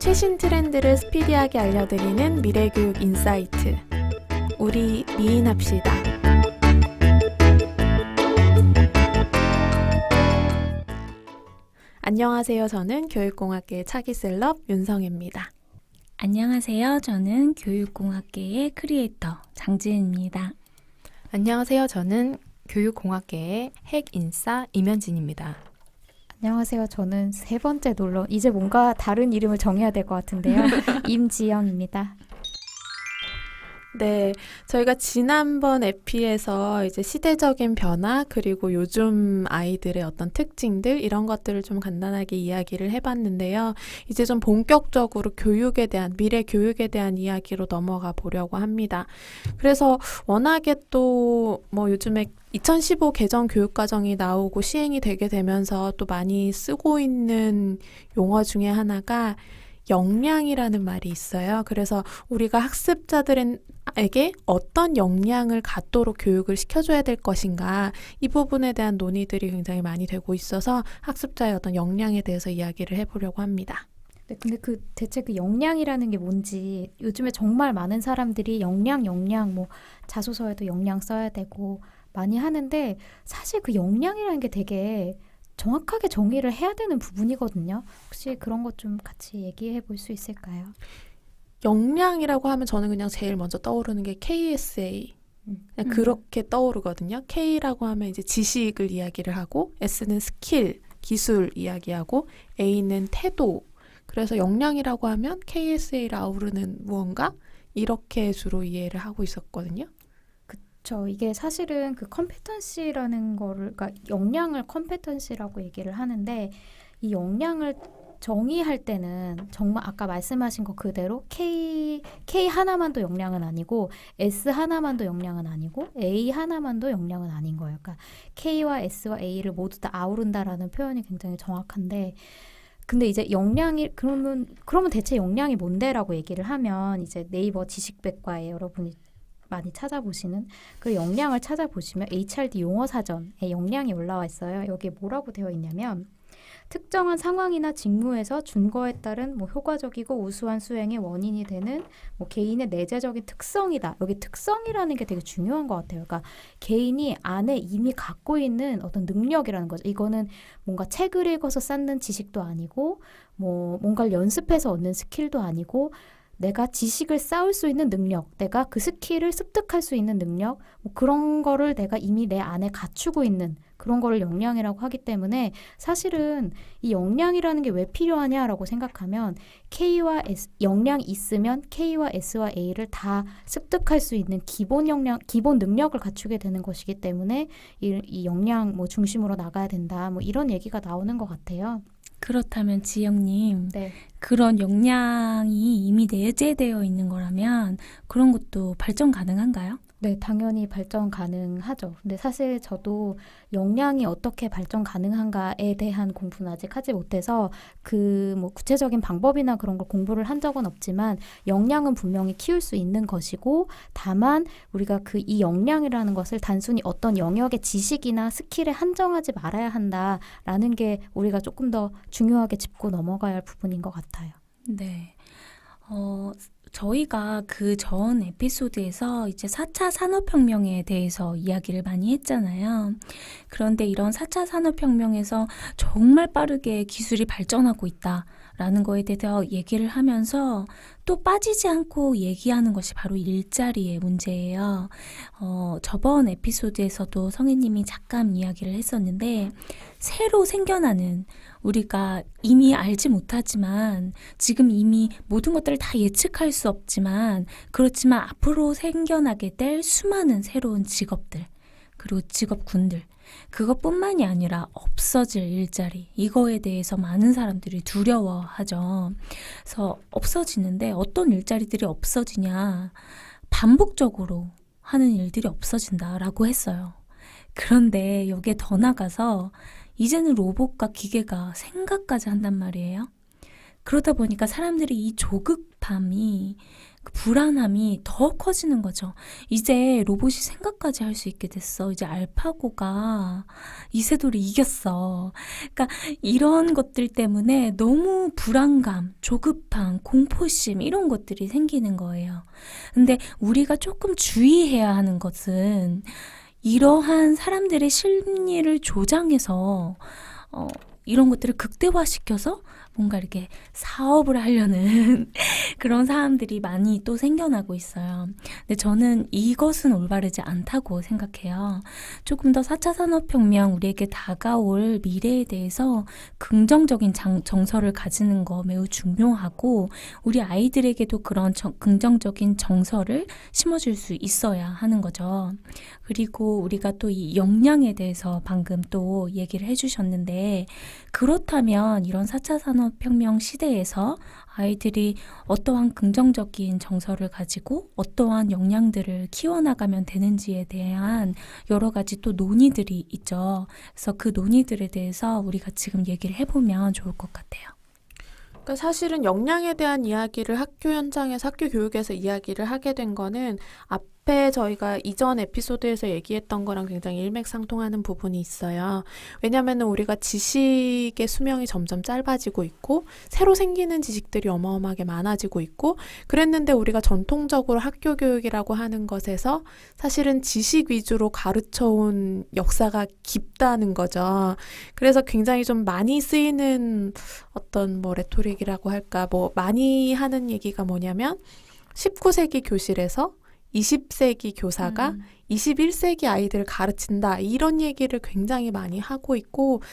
최신 트렌드를 스피디하게 알려드리는 미래교육 인사이트. 우리 미인합시다. 안녕하세요. 저는 교육공학계의 차기 셀럽 윤성혜입니다. 안녕하세요. 저는 교육공학계의 크리에이터 장지은입니다. 안녕하세요. 저는 교육공학계의 핵인싸 임현진입니다. 안녕하세요. 저는 세 번째 놀러, 이제 뭔가 다른 이름을 정해야 될 것 같은데요. 임지영입니다. 네, 저희가 지난번 에피에서 이제 시대적인 변화 그리고 요즘 아이들의 어떤 특징들 이런 것들을 좀 간단하게 이야기를 해봤는데요. 이제 좀 본격적으로 교육에 대한 미래 교육에 대한 이야기로 넘어가 보려고 합니다. 그래서 워낙에 또 뭐 요즘에 2015 개정 교육과정이 나오고 시행이 되게 되면서 또 많이 쓰고 있는 용어 중에 하나가 역량이라는 말이 있어요. 그래서 우리가 학습자들에게 어떤 역량을 갖도록 교육을 시켜줘야 될 것인가, 이 부분에 대한 논의들이 굉장히 많이 되고 있어서 학습자의 어떤 역량에 대해서 이야기를 해보려고 합니다. 네, 근데 대체 그 역량이라는 게 뭔지 요즘에 정말 많은 사람들이 역량, 뭐 자소서에도 역량 써야 되고 많이 하는데, 사실 그 역량이라는 게 되게 정확하게 정의를 해야 되는 부분이거든요. 혹시 그런 것 좀 같이 얘기해 볼 수 있을까요? 역량이라고 하면 저는 그냥 제일 먼저 떠오르는 게 KSA. 그냥 그렇게 떠오르거든요. K라고 하면 이제 지식을 이야기를 하고, S는 스킬, 기술 이야기하고, A는 태도. 그래서 역량이라고 하면 KSA를 아우르는 무언가? 이렇게 주로 이해를 하고 있었거든요. 이게 사실은 그 컴petency라는 거를, 그러니까 역량을 컴petency라고 얘기를 하는데, 이 역량을 정의할 때는 정말 아까 말씀하신 거 그대로 K 하나만도 역량은 아니고, S 하나만도 역량은 아니고, A 하나만도 역량은 아닌 거예요. 그러니까 K와 S와 A를 모두 다 아우른다라는 표현이 굉장히 정확한데, 근데 이제 역량이 그러면 대체 역량이 뭔데라고 얘기를 하면, 이제 네이버 지식백과에 여러분이 많이 찾아보시는 그 역량을 찾아보시면 HRD 용어 사전에 역량이 올라와 있어요. 여기에 뭐라고 되어 있냐면, 특정한 상황이나 직무에서 준거에 따른 뭐 효과적이고 우수한 수행의 원인이 되는 뭐 개인의 내재적인 특성이다. 여기 특성이라는 게 되게 중요한 것 같아요. 그러니까 개인이 안에 이미 갖고 있는 어떤 능력이라는 거죠. 이거는 뭔가 책을 읽어서 쌓는 지식도 아니고, 뭐 뭔가를 연습해서 얻는 스킬도 아니고, 내가 지식을 쌓을 수 있는 능력, 내가 그 스킬을 습득할 수 있는 능력, 뭐 그런 거를 내가 이미 내 안에 갖추고 있는 그런 거를 역량이라고 하기 때문에, 사실은 이 역량이라는 게 왜 필요하냐라고 생각하면, K와 S, 역량이 있으면 K와 S와 A를 다 습득할 수 있는 기본 능력을 갖추게 되는 것이기 때문에 이 역량 뭐 중심으로 나가야 된다. 뭐 이런 얘기가 나오는 것 같아요. 그렇다면 지영님, 네. 그런 역량이 이미 내재되어 있는 거라면 그런 것도 발전 가능한가요? 네, 당연히 발전 가능하죠. 근데 사실 저도 역량이 어떻게 발전 가능한가에 대한 공부는 아직 하지 못해서 그 뭐 구체적인 방법이나 그런 걸 공부를 한 적은 없지만, 역량은 분명히 키울 수 있는 것이고, 다만 우리가 이 역량이라는 것을 단순히 어떤 영역의 지식이나 스킬에 한정하지 말아야 한다라는 게 우리가 조금 더 중요하게 짚고 넘어가야 할 부분인 것 같아요. 네. 저희가 그 전 에피소드에서 이제 4차 산업혁명에 대해서 이야기를 많이 했잖아요. 그런데 이런 4차 산업혁명에서 정말 빠르게 기술이 발전하고 있다라는 거에 대해서 얘기를 하면서 또 빠지지 않고 얘기하는 것이 바로 일자리의 문제예요. 저번 에피소드에서도 성혜님이 잠깐 이야기를 했었는데, 새로 생겨나는, 우리가 이미 알지 못하지만 지금 이미 모든 것들을 다 예측할 수 없지만, 그렇지만 앞으로 생겨나게 될 수많은 새로운 직업들, 그리고 직업군들, 그것뿐만이 아니라 없어질 일자리, 이거에 대해서 많은 사람들이 두려워하죠. 그래서 없어지는데 어떤 일자리들이 없어지냐, 반복적으로 하는 일들이 없어진다라고 했어요. 그런데 여기에 더 나가서 이제는 로봇과 기계가 생각까지 한단 말이에요. 그러다 보니까 사람들이 이 조급함이 그 불안함이 더 커지는 거죠. 이제 로봇이 생각까지 할 수 있게 됐어. 이제 알파고가 이세돌이 이겼어. 그러니까 이런 것들 때문에 너무 불안감, 조급함, 공포심 이런 것들이 생기는 거예요. 근데 우리가 조금 주의해야 하는 것은 이러한 사람들의 심리를 조장해서 이런 것들을 극대화시켜서 뭔가 이렇게 사업을 하려는 그런 사람들이 많이 또 생겨나고 있어요. 근데 저는 이것은 올바르지 않다고 생각해요. 조금 더 4차 산업혁명 우리에게 다가올 미래에 대해서 긍정적인 정서를 가지는 거 매우 중요하고 우리 아이들에게도 그런 긍정적인 정서를 심어줄 수 있어야 하는 거죠. 그리고 우리가 또 이 역량에 대해서 방금 또 얘기를 해주셨는데 그렇다면 이런 4차 산업혁명 시대에서 아이들이 어떠한 긍정적인 정서를 가지고 어떠한 역량들을 키워나가면 되는지에 대한 여러 가지 또 논의들이 있죠. 그래서 그 논의들에 대해서 우리가 지금 얘기를 해보면 좋을 것 같아요. 그러니까 사실은 역량에 대한 이야기를 학교 현장에서 학교 교육에서 이야기를 하게 된 거는 앞에 저희가 이전 에피소드에서 얘기했던 거랑 굉장히 일맥상통하는 부분이 있어요. 왜냐하면 우리가 지식의 수명이 점점 짧아지고 있고 새로 생기는 지식들이 어마어마하게 많아지고 있고 그랬는데 우리가 전통적으로 학교 교육이라고 하는 것에서 사실은 지식 위주로 가르쳐온 역사가 깊다는 거죠. 그래서 굉장히 좀 많이 쓰이는 어떤 뭐 레토릭이라고 할까 뭐 많이 하는 얘기가 뭐냐면 19세기 교실에서 20세기 교사가 21세기 아이들을 가르친다 이런 얘기를 굉장히 많이 하고 있고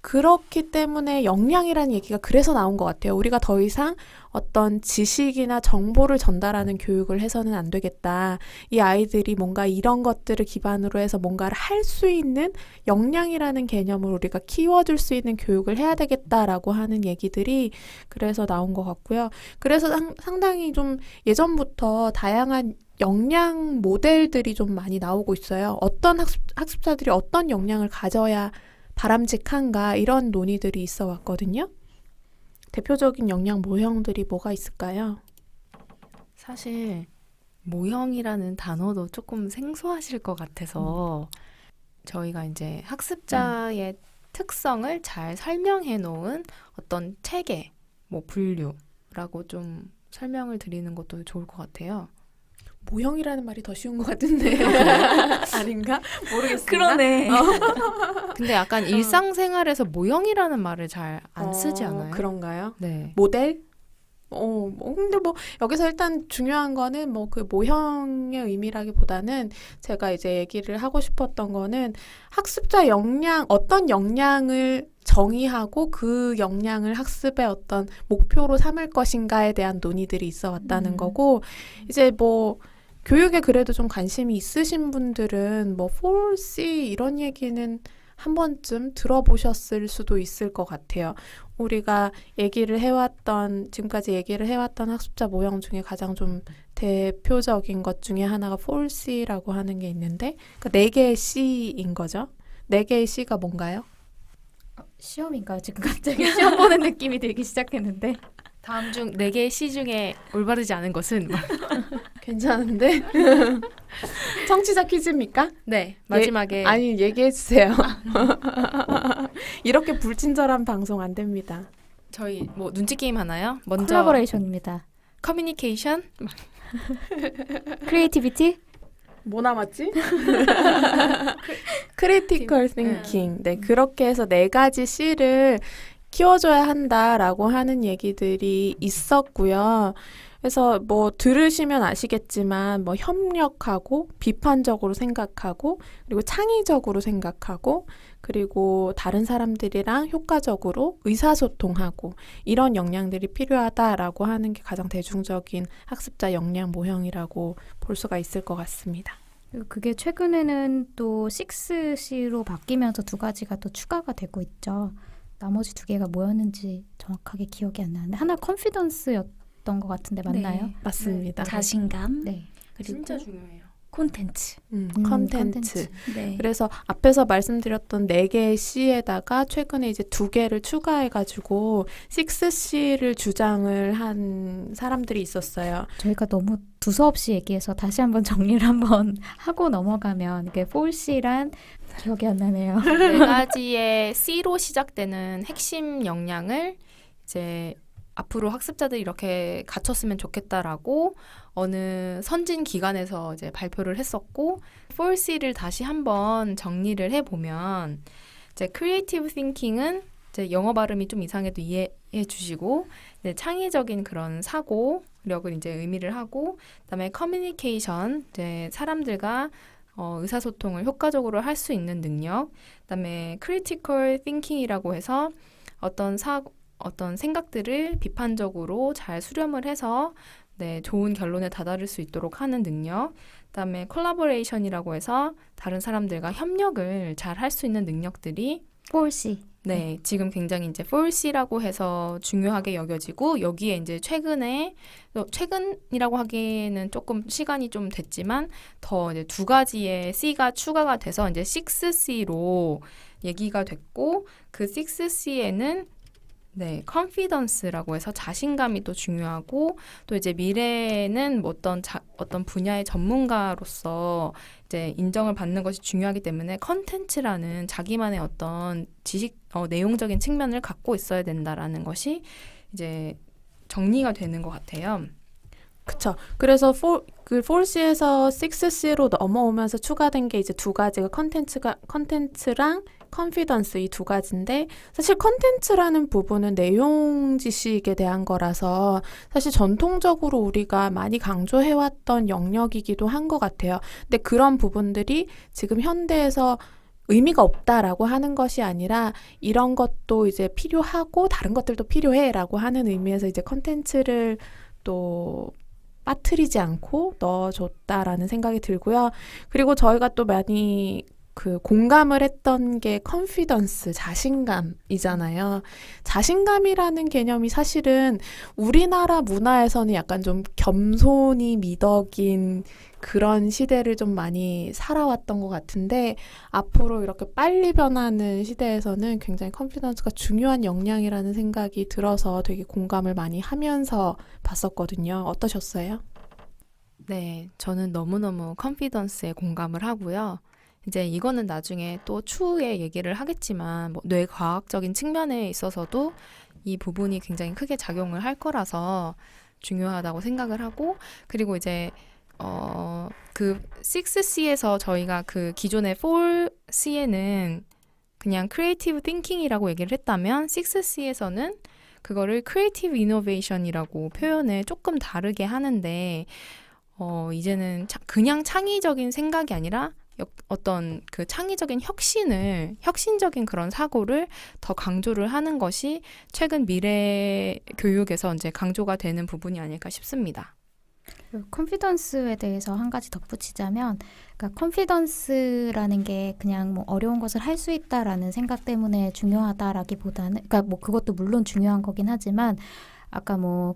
그렇기 때문에 역량이라는 얘기가 그래서 나온 것 같아요. 우리가 더 이상 어떤 지식이나 정보를 전달하는 교육을 해서는 안 되겠다. 이 아이들이 뭔가 이런 것들을 기반으로 해서 뭔가를 할 수 있는 역량이라는 개념을 우리가 키워줄 수 있는 교육을 해야 되겠다라고 하는 얘기들이 그래서 나온 것 같고요. 그래서 상당히 좀 예전부터 다양한 역량 모델들이 좀 많이 나오고 있어요. 어떤 학습자들이 어떤 역량을 가져야 바람직한가 이런 논의들이 있어 왔거든요. 대표적인 역량 모형들이 뭐가 있을까요? 사실 모형이라는 단어도 조금 생소하실 것 같아서 저희가 이제 학습자의 특성을 잘 설명해 놓은 어떤 체계, 뭐 분류라고 좀 설명을 드리는 것도 좋을 것 같아요. 모형이라는 말이 더 쉬운 것 같은데 아닌가? 모르겠습니다. 그러네. 근데 약간 일상생활에서 모형이라는 말을 잘 안 쓰지 않아요? 그런가요? 네. 모델? 근데 뭐 여기서 일단 중요한 거는 뭐 그 모형의 의미라기보다는 제가 이제 얘기를 하고 싶었던 거는 학습자 역량, 어떤 역량을 정의하고 그 역량을 학습의 어떤 목표로 삼을 것인가에 대한 논의들이 있어 왔다는 거고 이제 뭐 교육에 그래도 좀 관심이 있으신 분들은 뭐 4C 이런 얘기는 한 번쯤 들어보셨을 수도 있을 것 같아요. 우리가 지금까지 얘기를 해왔던 학습자 모형 중에 가장 좀 대표적인 것 중에 하나가 4C라고 하는 게 있는데, 그러니까 4개의 C인 거죠. 4개의 C가 뭔가요? 시험인가요? 지금 갑자기 시험 보는 느낌이 들기 시작했는데. 다음 중 4개의 C 중에 올바르지 않은 것은? 괜찮은데? 청취자 퀴즈입니까? 네, 마지막에 아니, 얘기해주세요. 이렇게 불친절한 방송 안 됩니다. 저희 뭐 눈치 게임 하나요? 먼저 콜라보레이션입니다. 커뮤니케이션, 크리에이티비티? 뭐 남았지? 크리티컬 띵킹. 네, 그렇게 해서 4가지 C를 키워줘야 한다라고 하는 얘기들이 있었고요. 그래서 뭐 들으시면 아시겠지만 뭐 협력하고 비판적으로 생각하고 그리고 창의적으로 생각하고 그리고 다른 사람들이랑 효과적으로 의사소통하고 이런 역량들이 필요하다라고 하는 게 가장 대중적인 학습자 역량 모형이라고 볼 수가 있을 것 같습니다. 그게 최근에는 또 6C로 바뀌면서 2가지가 또 추가가 되고 있죠. 나머지 2개가 뭐였는지 정확하게 기억이 안 나는데 하나 컨피던스였던 것 같은데 맞나요? 네. 맞습니다. 자신감. 네. 그리고 진짜 중요해요. 콘텐츠. 컨텐츠. 네. 그래서 앞에서 말씀드렸던 4개의 C에다가 최근에 이제 2개를 추가해가지고 6C를 주장을 한 사람들이 있었어요. 저희가 너무 두서없이 얘기해서 다시 한번 정리를 한번 하고 넘어가면 이게 4C란 기억이 안 나네요. 4가지의 C로 시작되는 핵심 역량을 이제 앞으로 학습자들이 이렇게 갖췄으면 좋겠다라고 어느 선진 기관에서 이제 발표를 했었고 4C를 다시 한번 정리를 해보면 이제 크리에이티브 띵킹은 이제 영어 발음이 좀 이상해도 이해해 주시고 이제 창의적인 그런 사고력을 이제 의미를 하고 그다음에 커뮤니케이션 이제 사람들과 의사소통을 효과적으로 할 수 있는 능력 그다음에 크리티컬 띵킹이라고 해서 어떤 생각들을 비판적으로 잘 수렴을 해서 네, 좋은 결론에 다다를 수 있도록 하는 능력. 그다음에 콜라보레이션이라고 해서 다른 사람들과 협력을 잘 할 수 있는 능력들이 4C. 네, 지금 굉장히 이제 4C라고 해서 중요하게 여겨지고 여기에 이제 최근이라고 하기에는 조금 시간이 좀 됐지만 더 이제 2가지의 C가 추가가 돼서 이제 6C로 얘기가 됐고 그 6C에는 네, confidence라고 해서 자신감이 또 중요하고 또 이제 미래에는 뭐 어떤 분야의 전문가로서 이제 인정을 받는 것이 중요하기 때문에 컨텐츠라는 자기만의 어떤 지식 내용적인 측면을 갖고 있어야 된다라는 것이 이제 정리가 되는 것 같아요. 그쵸. 그래서 4C에서 6C로 넘어오면서 추가된 게 이제 2가지가 컨텐츠랑 컨피던스 이 2가지인데 사실 컨텐츠라는 부분은 내용 지식에 대한 거라서 사실 전통적으로 우리가 많이 강조해왔던 영역이기도 한 것 같아요. 근데 그런 부분들이 지금 현대에서 의미가 없다라고 하는 것이 아니라 이런 것도 이제 필요하고 다른 것들도 필요해라고 하는 의미에서 이제 컨텐츠를 또 빠뜨리지 않고 넣어줬다라는 생각이 들고요. 그리고 저희가 또 많이 공감을 했던 게 컨피던스, 자신감이잖아요. 자신감이라는 개념이 사실은 우리나라 문화에서는 약간 좀 겸손이 미덕인 그런 시대를 좀 많이 살아왔던 것 같은데 앞으로 이렇게 빨리 변하는 시대에서는 굉장히 컨피던스가 중요한 역량이라는 생각이 들어서 되게 공감을 많이 하면서 봤었거든요. 어떠셨어요? 네, 저는 너무너무 컨피던스에 공감을 하고요. 이제 이거는 나중에 또 추후에 얘기를 하겠지만 뭐 뇌과학적인 측면에 있어서도 이 부분이 굉장히 크게 작용을 할 거라서 중요하다고 생각을 하고 그리고 이제 그 6C에서 저희가 그 기존의 4C에는 그냥 크리에이티브 띵킹이라고 얘기를 했다면 6C에서는 그거를 크리에이티브 이노베이션이라고 표현을 조금 다르게 하는데 이제는 그냥 창의적인 생각이 아니라 어떤 그 창의적인 혁신적인 그런 사고를 더 강조를 하는 것이 최근 미래 교육에서 이제 강조가 되는 부분이 아닐까 싶습니다. 컨피던스에 대해서 한 가지 덧붙이자면, 그러니까 컨피던스라는 게 그냥 뭐 어려운 것을 할 수 있다라는 생각 때문에 중요하다라기보다는, 그러니까 뭐 그것도 물론 중요한 거긴 하지만, 아까 뭐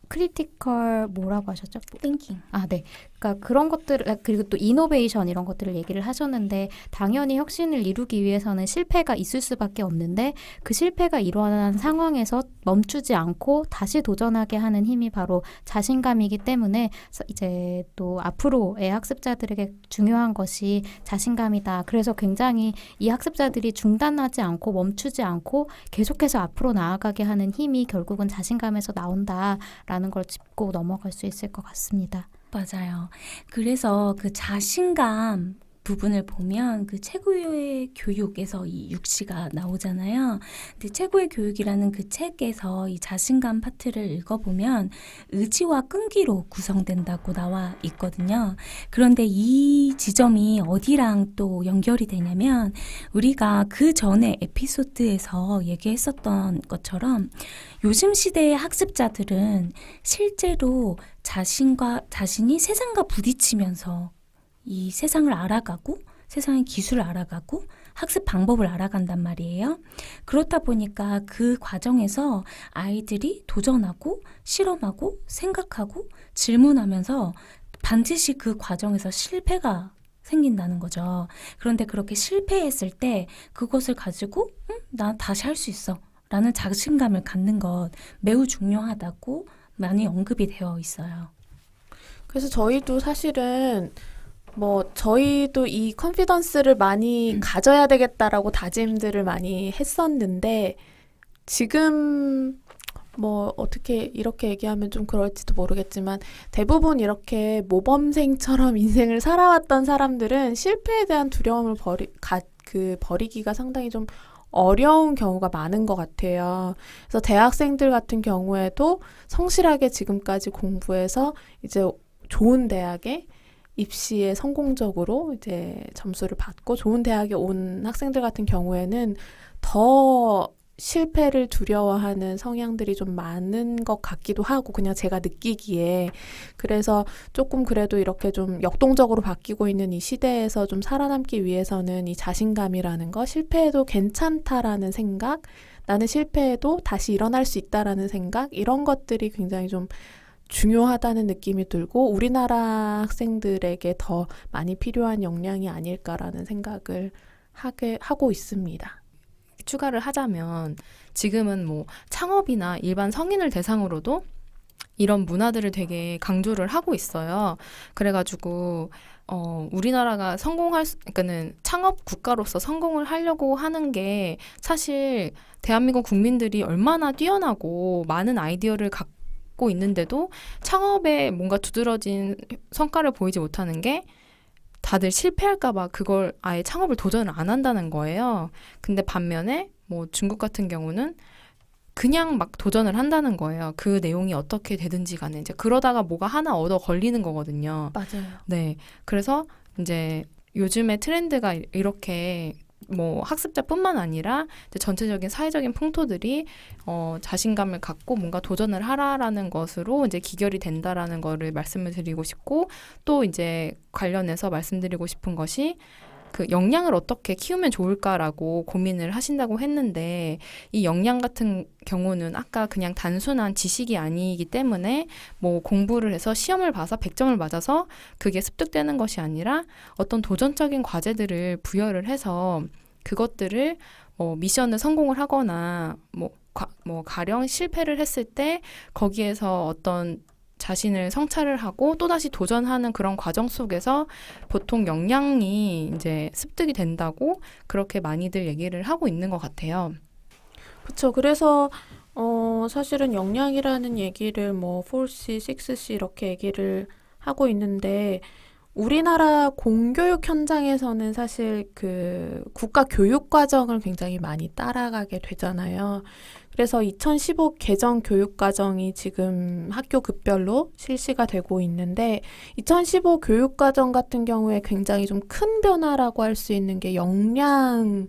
크리티컬 뭐라고 하셨죠? 띵킹. 아, 네. 그러니까 그런 것들, 그리고 또 이노베이션 이런 것들을 얘기를 하셨는데, 당연히 혁신을 이루기 위해서는 실패가 있을 수밖에 없는데, 그 실패가 일어난 상황에서 멈추지 않고 다시 도전하게 하는 힘이 바로 자신감이기 때문에 이제 또 앞으로의 학습자들에게 중요한 것이 자신감이다. 그래서 굉장히 이 학습자들이 중단하지 않고 멈추지 않고 계속해서 앞으로 나아가게 하는 힘이 결국은 자신감에서 나온다라는 걸 짚고 넘어갈 수 있을 것 같습니다. 맞아요. 그래서 그 자신감 부분을 보면 그 최고의 교육에서 이 6C가 나오잖아요. 근데 최고의 교육이라는 그 책에서 이 자신감 파트를 읽어보면 의지와 끈기로 구성된다고 나와 있거든요. 그런데 이 지점이 어디랑 또 연결이 되냐면 우리가 그 전에 에피소드에서 얘기했었던 것처럼 요즘 시대의 학습자들은 실제로 자신이 세상과 부딪히면서 이 세상을 알아가고 세상의 기술을 알아가고 학습 방법을 알아간단 말이에요. 그렇다 보니까 그 과정에서 아이들이 도전하고 실험하고 생각하고 질문하면서 반드시 그 과정에서 실패가 생긴다는 거죠. 그런데 그렇게 실패했을 때 그것을 가지고 나 다시 할 수 있어 라는 자신감을 갖는 것 매우 중요하다고 많이 언급이 되어 있어요. 그래서 저희도 사실은 저희도 이 컨피던스를 많이 가져야 되겠다라고 다짐들을 많이 했었는데, 지금 어떻게 이렇게 얘기하면 좀 그럴지도 모르겠지만, 대부분 이렇게 모범생처럼 인생을 살아왔던 사람들은 실패에 대한 두려움을 버리기가 상당히 좀 어려운 경우가 많은 것 같아요. 그래서 대학생들 같은 경우에도 성실하게 지금까지 공부해서 이제 좋은 대학에 입시에 성공적으로 이제 점수를 받고 좋은 대학에 온 학생들 같은 경우에는 더 실패를 두려워하는 성향들이 좀 많은 것 같기도 하고, 그냥 제가 느끼기에. 그래서 조금 그래도 이렇게 좀 역동적으로 바뀌고 있는 이 시대에서 좀 살아남기 위해서는 이 자신감이라는 거, 실패해도 괜찮다라는 생각, 나는 실패해도 다시 일어날 수 있다라는 생각, 이런 것들이 굉장히 좀 중요하다는 느낌이 들고, 우리나라 학생들에게 더 많이 필요한 역량이 아닐까라는 생각을 하고 있습니다. 추가를 하자면 지금은 창업이나 일반 성인을 대상으로도 이런 문화들을 되게 강조를 하고 있어요. 그래가지고 우리나라가 그러니까는 창업 국가로서 성공을 하려고 하는 게 사실 대한민국 국민들이 얼마나 뛰어나고 많은 아이디어를 갖고 있는데도 창업에 뭔가 두드러진 성과를 보이지 못하는 게 다들 실패할까봐 그걸 아예 창업을 도전을 안 한다는 거예요. 근데 반면에 중국 같은 경우는 그냥 막 도전을 한다는 거예요. 그 내용이 어떻게 되든지 간에 이제 그러다가 뭐가 하나 얻어 걸리는 거거든요. 맞아요. 네. 그래서 이제 요즘의 트렌드가 이렇게 학습자뿐만 아니라 이제 전체적인 사회적인 풍토들이 자신감을 갖고 뭔가 도전을 하라라는 것으로 이제 기결이 된다라는 거를 말씀을 드리고 싶고, 또 이제 관련해서 말씀드리고 싶은 것이 그 역량을 어떻게 키우면 좋을까라고 고민을 하신다고 했는데, 이 역량 같은 경우는 아까 그냥 단순한 지식이 아니기 때문에 공부를 해서 시험을 봐서 100점을 맞아서 그게 습득되는 것이 아니라 어떤 도전적인 과제들을 부여를 해서 그것들을 미션을 성공을 하거나 가령 실패를 했을 때 거기에서 어떤 자신을 성찰을 하고 또다시 도전하는 그런 과정 속에서 보통 역량이 이제 습득이 된다고 그렇게 많이들 얘기를 하고 있는 것 같아요. 그렇죠. 그래서 사실은 역량이라는 얘기를 4C, 6C 이렇게 얘기를 하고 있는데, 우리나라 공교육 현장에서는 사실 그 국가 교육 과정을 굉장히 많이 따라가게 되잖아요. 그래서 2015 개정 교육 과정이 지금 학교 급별로 실시가 되고 있는데, 2015 교육 과정 같은 경우에 굉장히 좀 큰 변화라고 할 수 있는 게 역량을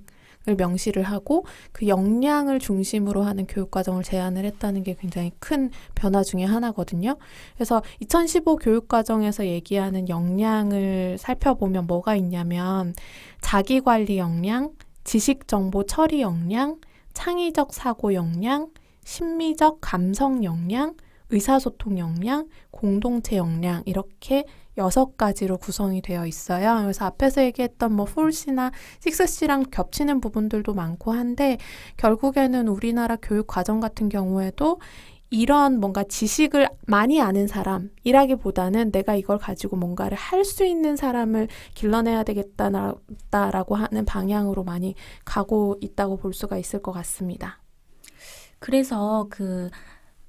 명시를 하고 그 역량을 중심으로 하는 교육 과정을 제안을 했다는 게 굉장히 큰 변화 중에 하나거든요. 그래서 2015 교육 과정에서 얘기하는 역량을 살펴보면 뭐가 있냐면, 자기관리 역량, 지식정보 처리 역량, 창의적 사고 역량, 심미적 감성 역량, 의사소통 역량, 공동체 역량, 이렇게 6가지로 구성이 되어 있어요. 그래서 앞에서 얘기했던 4C나 6C랑 겹치는 부분들도 많고 한데, 결국에는 우리나라 교육 과정 같은 경우에도 이런 뭔가 지식을 많이 아는 사람이라기보다는 내가 이걸 가지고 뭔가를 할 수 있는 사람을 길러내야 되겠다라고 하는 방향으로 많이 가고 있다고 볼 수가 있을 것 같습니다. 그래서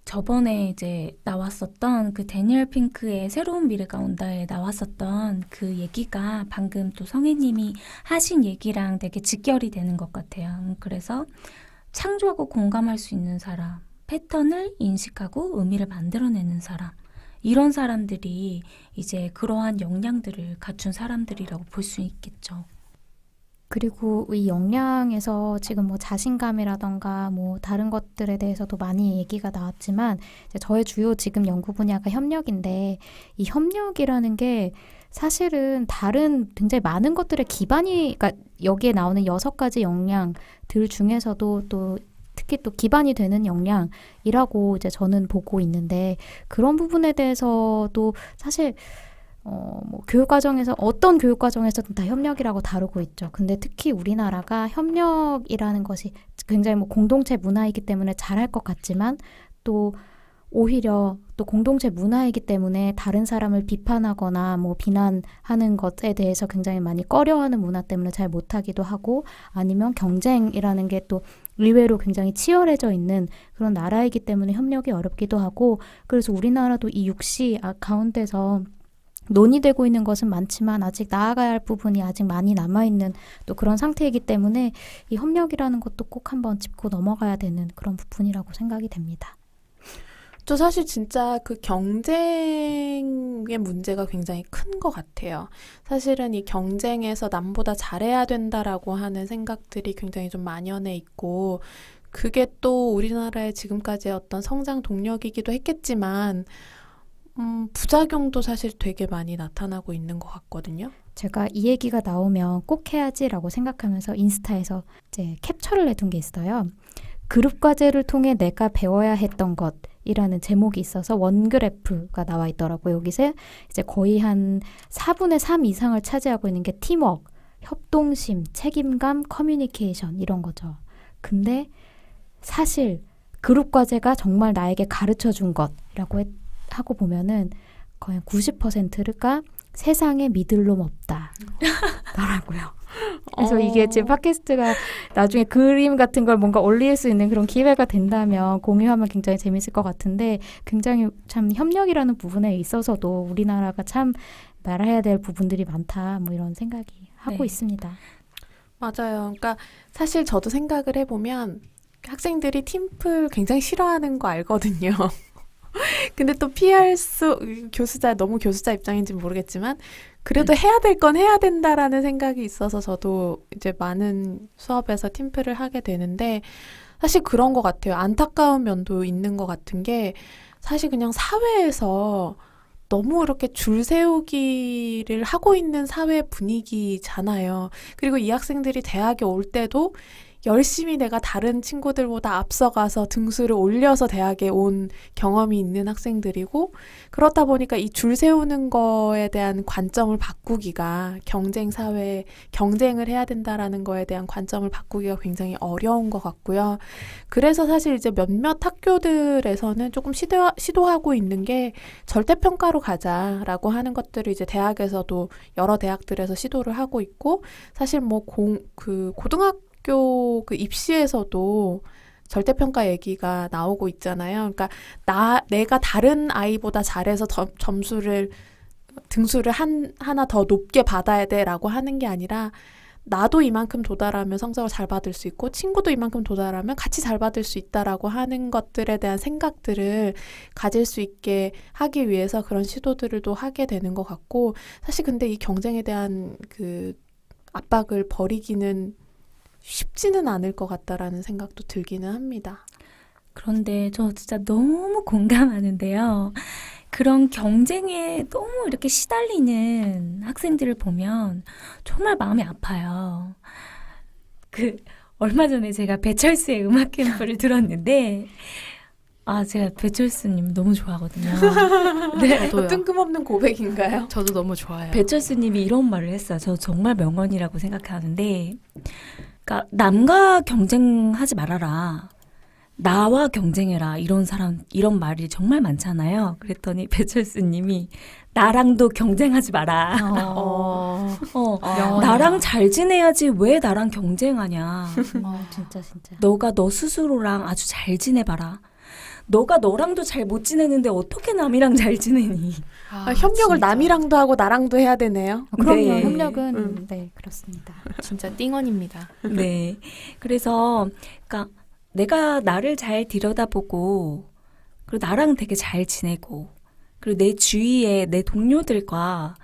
저번에 이제 나왔었던 그 데니얼 핑크의 새로운 미래가 온다에 나왔었던 그 얘기가 방금 또 성혜님이 하신 얘기랑 되게 직결이 되는 것 같아요. 그래서 창조하고 공감할 수 있는 사람, 패턴을 인식하고 의미를 만들어내는 사람, 이런 사람들이 이제 그러한 역량들을 갖춘 사람들이라고 볼 수 있겠죠. 그리고 이 역량에서 지금 자신감이라던가 다른 것들에 대해서도 많이 얘기가 나왔지만, 이제 저의 주요 지금 연구 분야가 협력인데, 이 협력이라는 게 사실은 다른 굉장히 많은 것들의 기반이, 그러니까 여기에 나오는 6가지 역량들 중에서도 또 특히 또 기반이 되는 역량이라고 이제 저는 보고 있는데, 그런 부분에 대해서도 사실 뭐 교육과정에서 어떤 교육과정에서든 다 협력이라고 다루고 있죠. 근데 특히 우리나라가 협력이라는 것이 굉장히 뭐 공동체 문화이기 때문에 잘할 것 같지만 또 오히려 또 공동체 문화이기 때문에 다른 사람을 비판하거나 뭐 비난하는 것에 대해서 굉장히 많이 꺼려하는 문화 때문에 잘 못하기도 하고 아니면 경쟁이라는 게 또 의외로 굉장히 치열해져 있는 그런 나라이기 때문에 협력이 어렵기도 하고 그래서 우리나라도 이 육시 가운데서 논의되고 있는 것은 많지만 아직 나아가야 할 부분이 아직 많이 남아있는 또 그런 상태이기 때문에 이 협력이라는 것도 꼭 한번 짚고 넘어가야 되는 그런 부분이라고 생각이 됩니다. 저 사실 진짜 그 경쟁의 문제가 굉장히 큰 것 같아요. 사실은 이 경쟁에서 남보다 잘해야 된다라고 하는 생각들이 굉장히 좀 만연해 있고, 그게 또 우리나라의 지금까지의 어떤 성장 동력이기도 했겠지만, 부작용도 사실 되게 많이 나타나고 있는 것 같거든요. 제가 이 얘기가 나오면 꼭 해야지라고 생각하면서 인스타에서 이제 캡처를 해둔 게 있어요. 그룹 과제를 통해 내가 배워야 했던 것이라는 제목이 있어서 원그래프가 나와 있더라고요. 여기서 이제 거의 한 4분의 3 이상을 차지하고 있는 게 팀워크, 협동심, 책임감, 커뮤니케이션 이런 거죠. 근데 사실 그룹 과제가 정말 나에게 가르쳐 준 것이라고 하고 보면은 거의 90%가 세상에 믿을 놈 없다. 더라고요. 그래서 이게 제 팟캐스트가 나중에 그림 같은 걸 뭔가 올릴 수 있는 그런 기회가 된다면 공유하면 굉장히 재밌을 것 같은데 굉장히 참 협력이라는 부분에 있어서도 우리나라가 참 말해야 될 부분들이 많다. 뭐 이런 생각이 하고 네. 있습니다. 맞아요. 그러니까 사실 저도 생각을 해보면 학생들이 팀플 굉장히 싫어하는 거 알거든요. 근데 또 피할 수, 너무 교수자 입장인지는 모르겠지만, 그래도 해야 될 건 해야 된다라는 생각이 있어서 저도 이제 많은 수업에서 팀플을 하게 되는데, 사실 그런 것 같아요. 안타까운 면도 있는 것 같은 게, 사실 그냥 사회에서 너무 이렇게 줄 세우기를 하고 있는 사회 분위기잖아요. 그리고 이 학생들이 대학에 올 때도 열심히 내가 다른 친구들보다 앞서가서 등수를 올려서 대학에 온 경험이 있는 학생들이고, 그렇다 보니까 이 줄 세우는 거에 대한 관점을 바꾸기가, 경쟁 사회에 경쟁을 해야 된다라는 거에 대한 관점을 바꾸기가 굉장히 어려운 것 같고요. 그래서 사실 이제 몇몇 학교들에서는 조금 시도하고 있는 게 절대평가로 가자라고 하는 것들을 이제 대학에서도 여러 대학들에서 시도를 하고 있고, 사실 뭐 고등학교 그 입시에서도 절대평가 얘기가 나오고 있잖아요. 그러니까 내가 다른 아이보다 잘해서 등수를 하나 더 높게 받아야 돼라고 하는 게 아니라 나도 이만큼 도달하면 성적을 잘 받을 수 있고 친구도 이만큼 도달하면 같이 잘 받을 수 있다라고 하는 것들에 대한 생각들을 가질 수 있게 하기 위해서 그런 시도들을 또 하게 되는 것 같고, 사실 근데 이 경쟁에 대한 그 압박을 버리기는 쉽지는 않을 것 같다라는 생각도 들기는 합니다. 그런데 저 진짜 너무 공감하는데요. 그런 경쟁에 너무 이렇게 시달리는 학생들을 보면 정말 마음이 아파요. 얼마 전에 제가 배철수의 음악 캠프를 들었는데, 제가 배철수님 너무 좋아하거든요. 네. 저도요. 뜬금없는 고백인가요? 저도 너무 좋아요. 배철수님이 이런 말을 했어요. 저 정말 명언이라고 생각하는데, 그러니까 남과 경쟁하지 말아라. 나와 경쟁해라. 이런 말이 정말 많잖아요. 그랬더니 배철수님이 나랑도 경쟁하지 마라. 나랑 잘 지내야지 왜 나랑 경쟁하냐. 진짜. 너가 너 스스로랑 아주 잘 지내봐라. 너가 너랑도 잘 못 지내는데 어떻게 남이랑 잘 지내니? 협력을 진짜. 남이랑도 하고 나랑도 해야 되네요. 그럼요. 네. 협력은 네 그렇습니다. 진짜 띵언입니다. 네. 그래서 그러니까 내가 나를 잘 들여다보고 그리고 나랑 되게 잘 지내고 그리고 내 주위에 내 동료들과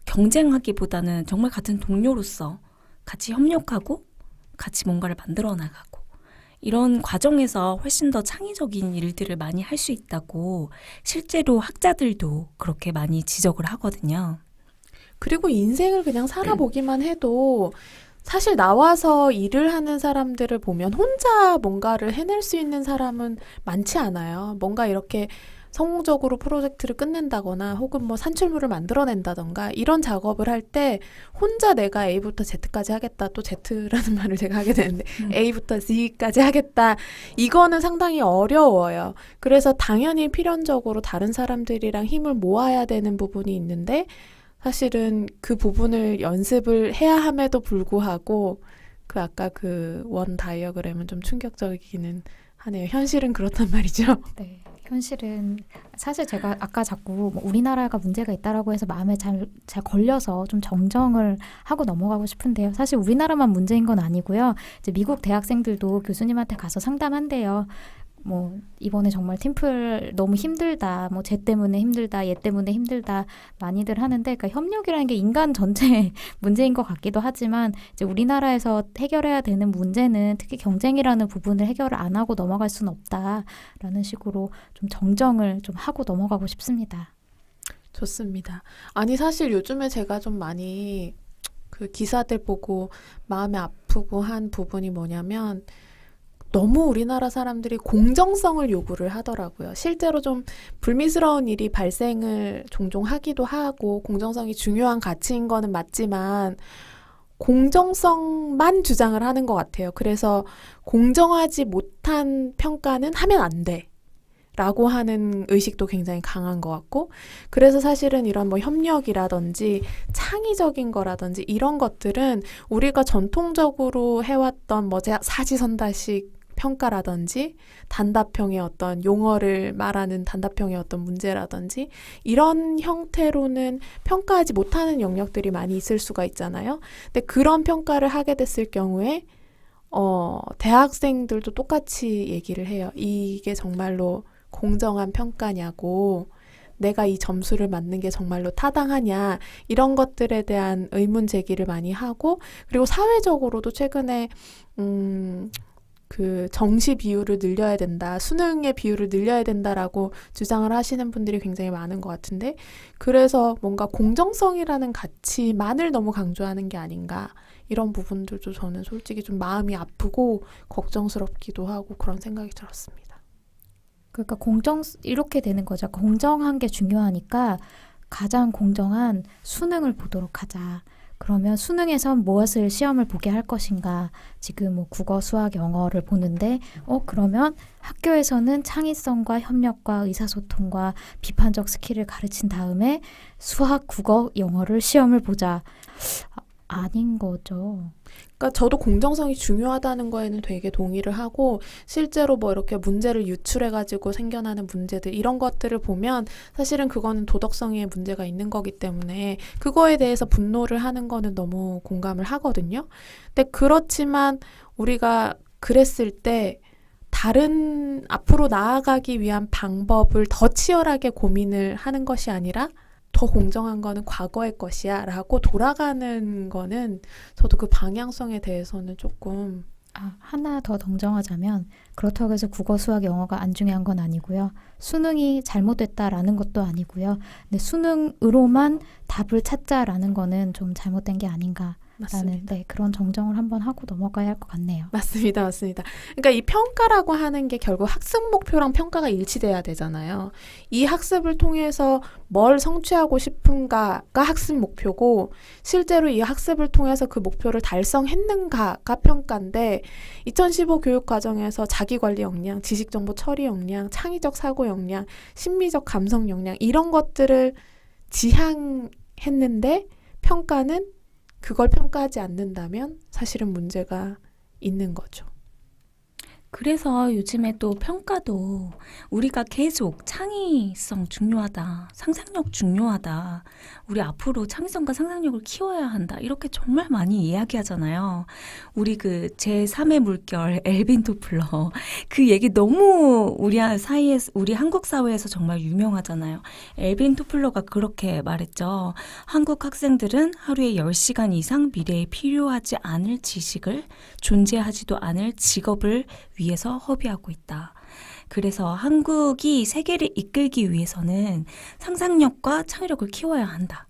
경쟁하기보다는 정말 같은 동료로서 같이 협력하고 같이 뭔가를 만들어 나가고 이런 과정에서 훨씬 더 창의적인 일들을 많이 할 수 있다고 실제로 학자들도 그렇게 많이 지적을 하거든요. 그리고 인생을 그냥 살아보기만 해도 사실 나와서 일을 하는 사람들을 보면 혼자 뭔가를 해낼 수 있는 사람은 많지 않아요. 뭔가 이렇게 성공적으로 프로젝트를 끝낸다거나 혹은 뭐 산출물을 만들어낸다던가 이런 작업을 할 때 혼자 내가 A부터 Z까지 하겠다, 또 Z라는 말을 제가 하게 되는데 A부터 Z까지 하겠다, 이거는 상당히 어려워요. 그래서 당연히 필연적으로 다른 사람들이랑 힘을 모아야 되는 부분이 있는데 사실은 그 부분을 연습을 해야 함에도 불구하고 그 아까 그 원 다이어그램은 좀 충격적이기는 하네요. 현실은 그렇단 말이죠. 네. 현실은 사실 제가 아까 자꾸 뭐 우리나라가 문제가 있다라고 해서 마음에 잘 걸려서 좀 정정을 하고 넘어가고 싶은데요. 사실 우리나라만 문제인 건 아니고요. 이제 미국 대학생들도 교수님한테 가서 상담한대요. 뭐 이번에 정말 팀플 너무 힘들다, 뭐 쟤 때문에 힘들다, 얘 때문에 힘들다 많이들 하는데, 그러니까 협력이라는 게 인간 전체의 문제인 것 같기도 하지만 이제 우리나라에서 해결해야 되는 문제는 특히 경쟁이라는 부분을 해결을 안 하고 넘어갈 수는 없다라는 식으로 좀 정정을 좀 하고 넘어가고 싶습니다. 좋습니다. 아니 사실 요즘에 제가 좀 많이 그 기사들 보고 마음이 아프고 한 부분이 뭐냐면 너무 우리나라 사람들이 공정성을 요구를 하더라고요. 실제로 좀 불미스러운 일이 발생을 종종 하기도 하고 공정성이 중요한 가치인 거는 맞지만 공정성만 주장을 하는 것 같아요. 그래서 공정하지 못한 평가는 하면 안 돼. 라고 하는 의식도 굉장히 강한 것 같고, 그래서 사실은 이런 뭐 협력이라든지 창의적인 거라든지 이런 것들은 우리가 전통적으로 해왔던 뭐 사지선다식 평가라든지 단답형의 어떤 용어를 말하는 단답형의 어떤 문제라든지 이런 형태로는 평가하지 못하는 영역들이 많이 있을 수가 있잖아요. 근데 그런 평가를 하게 됐을 경우에 대학생들도 똑같이 얘기를 해요. 이게 정말로 공정한 평가냐고, 내가 이 점수를 맞는 게 정말로 타당하냐, 이런 것들에 대한 의문 제기를 많이 하고, 그리고 사회적으로도 최근에 그 정시 비율을 늘려야 된다, 수능의 비율을 늘려야 된다라고 주장을 하시는 분들이 굉장히 많은 것 같은데, 그래서 뭔가 공정성이라는 가치만을 너무 강조하는 게 아닌가, 이런 부분들도 저는 솔직히 좀 마음이 아프고 걱정스럽기도 하고 그런 생각이 들었습니다. 그러니까 이렇게 되는 거죠. 공정한 게 중요하니까 가장 공정한 수능을 보도록 하자. 그러면 수능에선 무엇을 시험을 보게 할 것인가. 지금 뭐 국어, 수학, 영어를 보는데 그러면 학교에서는 창의성과 협력과 의사소통과 비판적 스킬을 가르친 다음에 수학, 국어, 영어를 시험을 보자. 아닌 거죠. 그러니까 저도 공정성이 중요하다는 거에는 되게 동의를 하고, 실제로 뭐 이렇게 문제를 유출해가지고 생겨나는 문제들 이런 것들을 보면 사실은 그거는 도덕성의 문제가 있는 거기 때문에 그거에 대해서 분노를 하는 거는 너무 공감을 하거든요. 근데 그렇지만 우리가 그랬을 때 다른 앞으로 나아가기 위한 방법을 더 치열하게 고민을 하는 것이 아니라 더 공정한 거는 과거의 것이야 라고 돌아가는 거는 저도 그 방향성에 대해서는 조금 하나 더 정정하자면 그렇다고 해서 국어, 수학, 영어가 안 중요한 건 아니고요. 수능이 잘못됐다라는 것도 아니고요. 근데 수능으로만 답을 찾자라는 거는 좀 잘못된 게 아닌가. 맞습니다. 그런 정정을 한번 하고 넘어가야 할 것 같네요. 맞습니다. 그러니까 이 평가라고 하는 게 결국 학습 목표랑 평가가 일치돼야 되잖아요. 이 학습을 통해서 뭘 성취하고 싶은가가 학습 목표고, 실제로 이 학습을 통해서 그 목표를 달성했는가가 평가인데, 2015 교육과정에서 자기관리 역량, 지식정보 처리 역량, 창의적 사고 역량, 심미적 감성 역량 이런 것들을 지향했는데 평가는 그걸 평가하지 않는다면 사실은 문제가 있는 거죠. 그래서 요즘에 또 평가도 우리가 계속 창의성 중요하다, 상상력 중요하다, 우리 앞으로 창의성과 상상력을 키워야 한다, 이렇게 정말 많이 이야기하잖아요. 우리 그 제3의 물결 엘빈 토플러 그 얘기 너무 우리 한국 사회에서 정말 유명하잖아요. 엘빈 토플러가 그렇게 말했죠. 한국 학생들은 하루에 10시간 이상 미래에 필요하지 않을 지식을, 존재하지도 않을 직업을 위해서 허비하고 있다. 그래서 한국이 세계를 이끌기 위해서는 상상력과 창의력을 키워야 한다.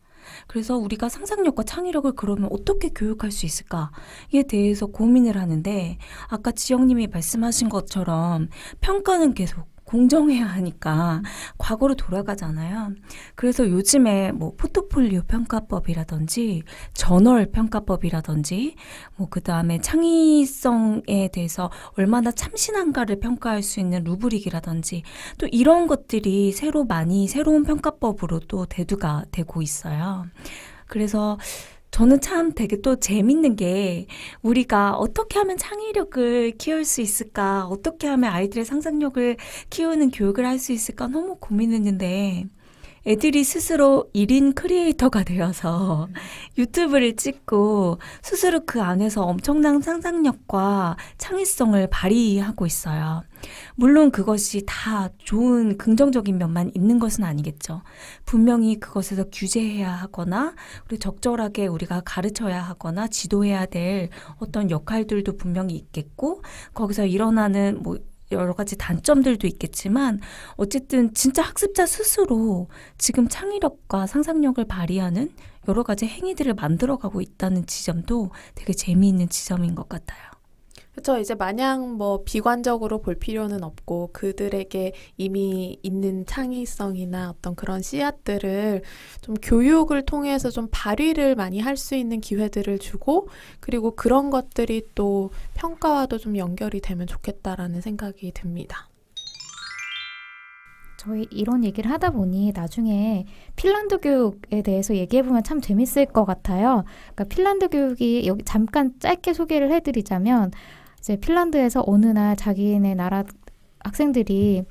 그래서 우리가 상상력과 창의력을 그러면 어떻게 교육할 수 있을까에 대해서 고민을 하는데, 아까 지영님이 말씀하신 것처럼 평가는 계속 공정해야 하니까 과거로 돌아가잖아요. 그래서 요즘에 뭐 포트폴리오 평가법이라든지 저널 평가법이라든지 뭐 그다음에 창의성에 대해서 얼마나 참신한가를 평가할 수 있는 루브릭이라든지 또 이런 것들이 새로운 평가법으로 또 대두가 되고 있어요. 그래서 저는 참 되게 또 재밌는 게 우리가 어떻게 하면 창의력을 키울 수 있을까? 어떻게 하면 아이들의 상상력을 키우는 교육을 할 수 있을까? 너무 고민했는데 애들이 스스로 1인 크리에이터가 되어서 유튜브를 찍고 스스로 그 안에서 엄청난 상상력과 창의성을 발휘하고 있어요. 물론 그것이 다 좋은 긍정적인 면만 있는 것은 아니겠죠. 분명히 그것에서 규제해야 하거나 그리고 적절하게 우리가 가르쳐야 하거나 지도해야 될 어떤 역할들도 분명히 있겠고 거기서 일어나는 뭐 여러 가지 단점들도 있겠지만 어쨌든 진짜 학습자 스스로 지금 창의력과 상상력을 발휘하는 여러 가지 행위들을 만들어가고 있다는 지점도 되게 재미있는 지점인 것 같아요. 그렇죠. 이제 마냥 뭐 비관적으로 볼 필요는 없고 그들에게 이미 있는 창의성이나 어떤 그런 씨앗들을 좀 교육을 통해서 좀 발휘를 많이 할 수 있는 기회들을 주고 그리고 그런 것들이 또 평가와도 좀 연결이 되면 좋겠다라는 생각이 듭니다. 저희 이런 얘기를 하다 보니 나중에 핀란드 교육에 대해서 얘기해보면 참 재밌을 것 같아요. 그러니까 핀란드 교육이 여기 잠깐 짧게 소개를 해드리자면 이제 핀란드에서 어느 날 자기네 나라 학생들이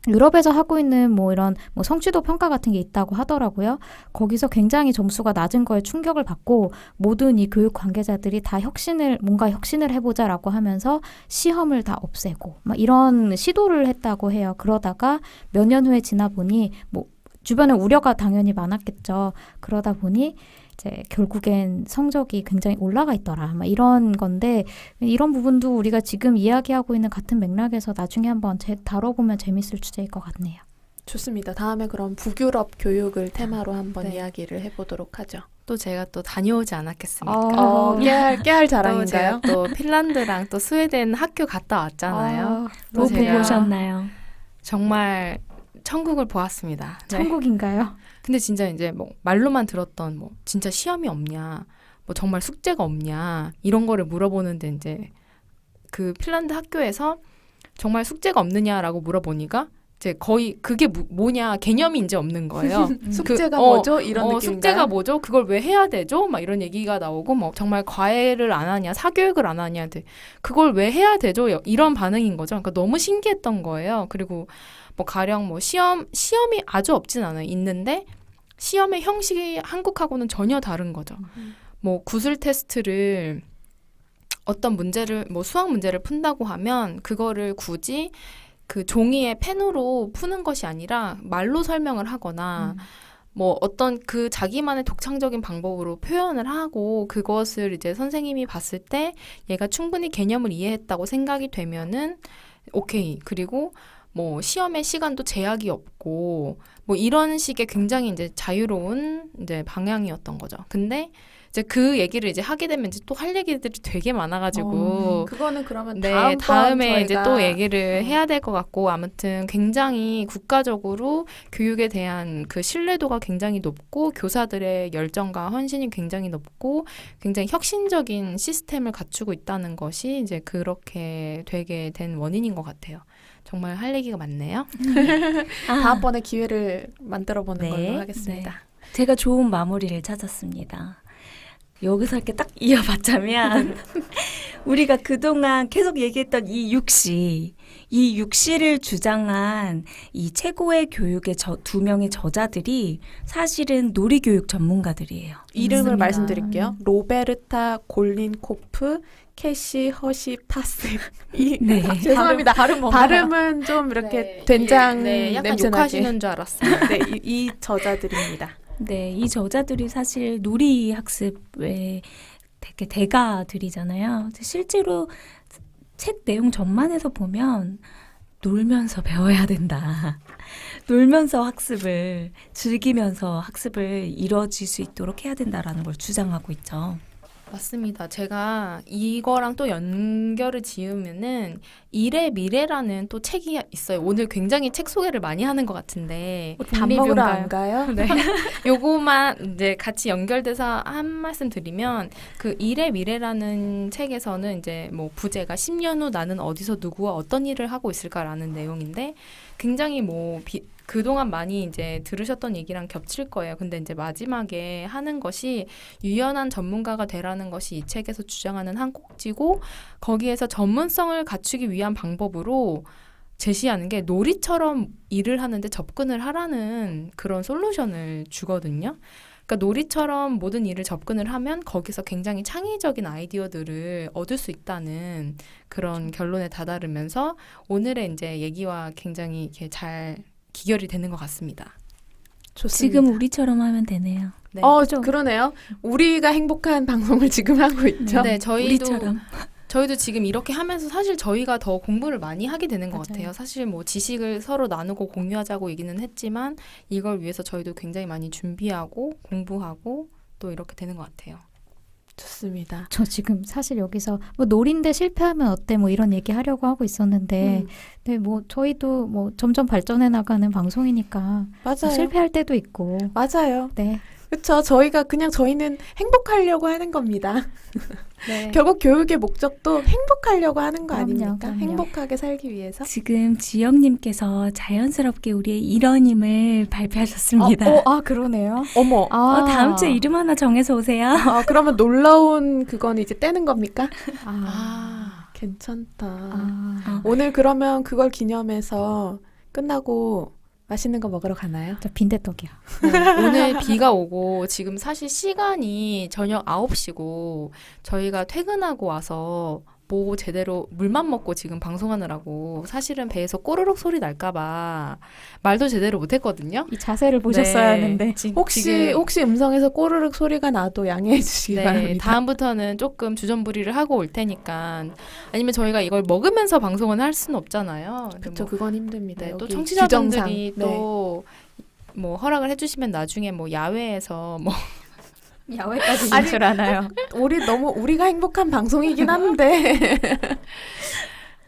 유럽에서 하고 있는 뭐 이런 뭐 성취도 평가 같은 게 있다고 하더라고요. 거기서 굉장히 점수가 낮은 거에 충격을 받고 모든 이 교육 관계자들이 다 뭔가 혁신을 해보자라고 하면서 시험을 다 없애고 막 이런 시도를 했다고 해요. 그러다가 몇 년 후에 지나 보니 뭐 주변에 우려가 당연히 많았겠죠. 그러다 보니 이제 결국엔 성적이 굉장히 올라가 있더라. 막 이런 건데 이런 부분도 우리가 지금 이야기하고 있는 같은 맥락에서 나중에 한번 다뤄보면 재밌을 주제일 것 같네요. 좋습니다. 다음에 그럼 북유럽 교육을 테마로 한번 네. 이야기를 해보도록 하죠. 또 제가 또 다녀오지 않았겠습니까? 깨알 또 자랑인가요? 제가 또 핀란드랑 또 스웨덴 학교 갔다 왔잖아요. 또 뭐 제가 보고 오셨나요? 정말 천국을 보았습니다. 네. 천국인가요? 근데 진짜 이제 뭐 말로만 들었던 뭐 진짜 시험이 없냐, 뭐 정말 숙제가 없냐 이런 거를 물어보는데 이제 그 핀란드 학교에서 정말 숙제가 없느냐라고 물어보니까 이제 거의 그게 뭐냐 개념이 이제 없는 거예요. 숙제가 뭐죠? 이런 느낌인가요? 숙제가 뭐죠? 그걸 왜 해야 되죠? 막 이런 얘기가 나오고 뭐 정말 과외를 안 하냐, 사교육을 안 하냐, 그걸 왜 해야 되죠? 이런 반응인 거죠. 그러니까 너무 신기했던 거예요. 그리고 뭐 가령 뭐 시험이 아주 없진 않아요. 있는데 시험의 형식이 한국하고는 전혀 다른 거죠. 뭐 구술 테스트를 어떤 문제를 뭐 수학 문제를 푼다고 하면 그거를 굳이 그 종이에 펜으로 푸는 것이 아니라 말로 설명을 하거나 뭐 어떤 그 자기만의 독창적인 방법으로 표현을 하고 그것을 이제 선생님이 봤을 때 얘가 충분히 개념을 이해했다고 생각이 되면은 오케이. 그리고 뭐 시험의 시간도 제약이 없고 뭐 이런 식의 굉장히 이제 자유로운 이제 방향이었던 거죠. 근데 이제 그 얘기를 이제 하게 되면 이제 또 할 얘기들이 되게 많아가지고 그거는 그러면 네, 다음에 이제 저희가 또 얘기를 해야 될 것 같고 아무튼 굉장히 국가적으로 교육에 대한 그 신뢰도가 굉장히 높고 교사들의 열정과 헌신이 굉장히 높고 굉장히 혁신적인 시스템을 갖추고 있다는 것이 이제 그렇게 되게 된 원인인 것 같아요. 정말 할 얘기가 많네요. 다음번에 기회를 만들어보는 네, 걸로 하겠습니다. 제가 좋은 마무리를 찾았습니다. 여기서 이렇게 딱 이어받자면 우리가 그동안 계속 얘기했던 이 육시를 주장한 이 최고의 교육의 두 명의 저자들이 사실은 놀이교육 전문가들이에요. 이름을 맞습니다. 말씀드릴게요. 로베르타 골린코프, 캐시 허시 파스. 네. 죄송합니다. 발음 발음은 좀 이렇게 된장 약간 냄새 나게. 욕하시는 줄 알았어요. 네, 이 저자들입니다. 네, 이 저자들이 사실 놀이 학습의 되게 대가들이잖아요. 실제로 책 내용 전반에서 보면 놀면서 배워야 된다. 놀면서 즐기면서 학습을 이루어질 수 있도록 해야 된다라는 걸 주장하고 있죠. 맞습니다. 제가 이거랑 또 연결을 지으면은 일의 미래라는 또 책이 있어요. 오늘 굉장히 책 소개를 많이 하는 것 같은데 밥 먹으러 안 가요? 네. 요거만 이제 같이 연결돼서 한 말씀 드리면 그 일의 미래라는 책에서는 이제 뭐 부제가 10년 후 나는 어디서 누구와 어떤 일을 하고 있을까라는 내용인데 굉장히 뭐 그동안 많이 이제 들으셨던 얘기랑 겹칠 거예요. 근데 이제 마지막에 하는 것이 유연한 전문가가 되라는 것이 이 책에서 주장하는 한 꼭지고 거기에서 전문성을 갖추기 위한 방법으로 제시하는 게 놀이처럼 일을 하는데 접근을 하라는 그런 솔루션을 주거든요. 그러니까 놀이처럼 모든 일을 접근을 하면 거기서 굉장히 창의적인 아이디어들을 얻을 수 있다는 그런 결론에 다다르면서 오늘의 이제 얘기와 굉장히 이렇게 잘 기결이 되는 것 같습니다. 좋습니다. 지금 우리처럼 하면 되네요. 네. 그죠? 그러네요. 우리가 행복한 방송을 지금 하고 있죠. 네, 우리처럼. 저희도 지금 이렇게 하면서 사실 저희가 더 공부를 많이 하게 되는 것 맞아요. 같아요. 사실 뭐 지식을 서로 나누고 공유하자고 얘기는 했지만 이걸 위해서 저희도 굉장히 많이 준비하고 공부하고 또 이렇게 되는 것 같아요. 좋습니다. 저 지금 사실 여기서 뭐 놀인데 실패하면 어때 뭐 이런 얘기 하려고 하고 있었는데 네, 뭐 저희도 뭐 점점 발전해 나가는 방송이니까 맞아요. 실패할 때도 있고 맞아요. 네. 그렇죠. 저희는 행복하려고 하는 겁니다. 네. 결국 교육의 목적도 행복하려고 하는 거 그럼요, 아닙니까? 그럼요. 행복하게 살기 위해서. 지금 지영님께서 자연스럽게 우리의 일원임을 발표하셨습니다. 그러네요. 어머. 다음 주에 이름 하나 정해서 오세요. 그러면 놀라운 그건 이제 떼는 겁니까? 괜찮다. 오늘 그러면 그걸 기념해서 끝나고 맛있는 거 먹으러 가나요? 저 빈대떡이요. 오늘 비가 오고 지금 사실 시간이 저녁 9시고 저희가 퇴근하고 와서 뭐 제대로 물만 먹고 지금 방송하느라고 사실은 배에서 꼬르륵 소리 날까봐 말도 제대로 못했거든요. 이 자세를 보셨어야 네. 하는데 혹시 음성에서 꼬르륵 소리가 나도 양해해 주시기 네, 바랍니다. 다음부터는 조금 주전부리를 하고 올 테니까 아니면 저희가 이걸 먹으면서 방송은 할 수는 없잖아요. 근데 그렇죠. 뭐, 그건 힘듭니다. 네, 또 여기 청취자분들이 규정상. 또 뭐 허락을 해주시면 나중에 뭐 야외에서 뭐 야외까지 아니, 진출하나요? 우리가 행복한 방송이긴 한데.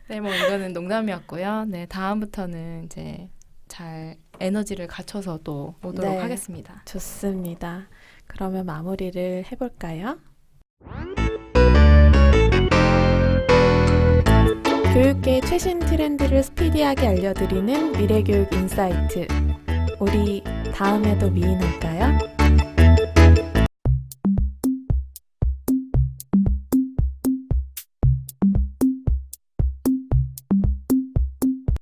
네, 뭐 이거는 농담이었고요. 네, 다음부터는 이제 잘 에너지를 갖춰서 또 오도록 네. 하겠습니다. 좋습니다. 그러면 마무리를 해볼까요? 교육계의 최신 트렌드를 스피디하게 알려드리는 미래교육 인사이트. 우리 다음에도 미인할까요?